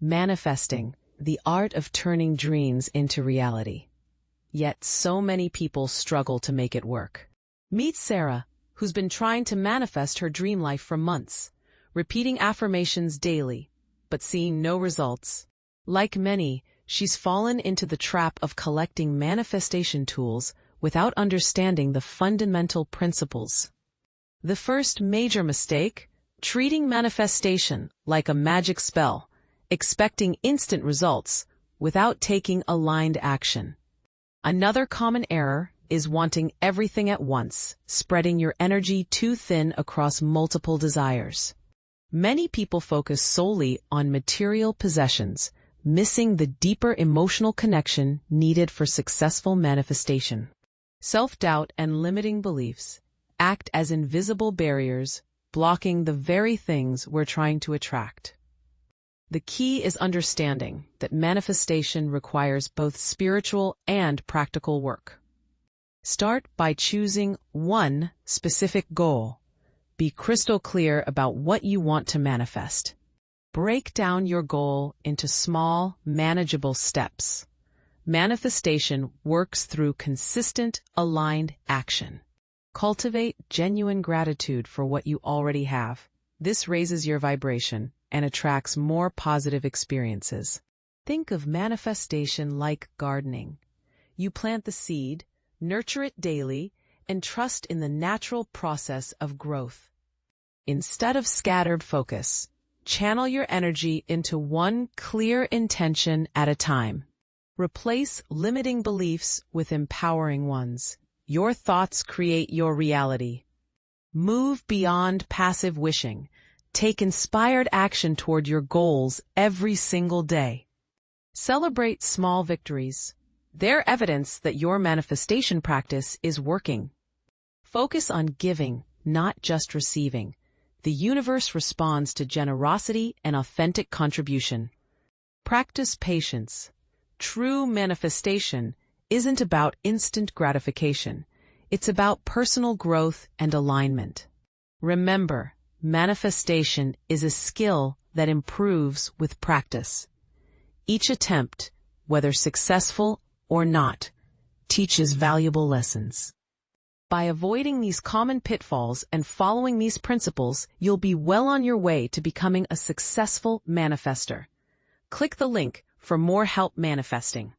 Manifesting, the art of turning dreams into reality. Yet so many people struggle to make it work. Meet Sarah, who's been trying to manifest her dream life for months, repeating affirmations daily, but seeing no results. Like many, she's fallen into the trap of collecting manifestation tools without understanding the fundamental principles. The first major mistake: treating manifestation like a magic spell, expecting instant results without taking aligned action. Another common error is wanting everything at once, spreading your energy too thin across multiple desires. Many people focus solely on material possessions, missing the deeper emotional connection needed for successful manifestation. Self-doubt and limiting beliefs act as invisible barriers, blocking the very things we're trying to attract. The key is understanding that manifestation requires both spiritual and practical work. Start by choosing one specific goal. Be crystal clear about what you want to manifest. Break down your goal into small, manageable steps. Manifestation works through consistent, aligned action. Cultivate genuine gratitude for what you already have. This raises your vibration and attracts more positive experiences. Think of manifestation like gardening. You plant the seed, nurture it daily, and trust in the natural process of growth. Instead of scattered focus, channel your energy into one clear intention at a time. Replace limiting beliefs with empowering ones. Your thoughts create your reality. Move beyond passive wishing. Take inspired action toward your goals every single day. Celebrate small victories. They're evidence that your manifestation practice is working. Focus on giving, not just receiving. The universe responds to generosity and authentic contribution. Practice patience. True manifestation isn't about instant gratification. It's about personal growth and alignment. Remember, manifestation is a skill that improves with practice. Each attempt, whether successful or not, teaches valuable lessons. By avoiding these common pitfalls and following these principles, you'll be well on your way to becoming a successful manifester. Click the link for more help manifesting.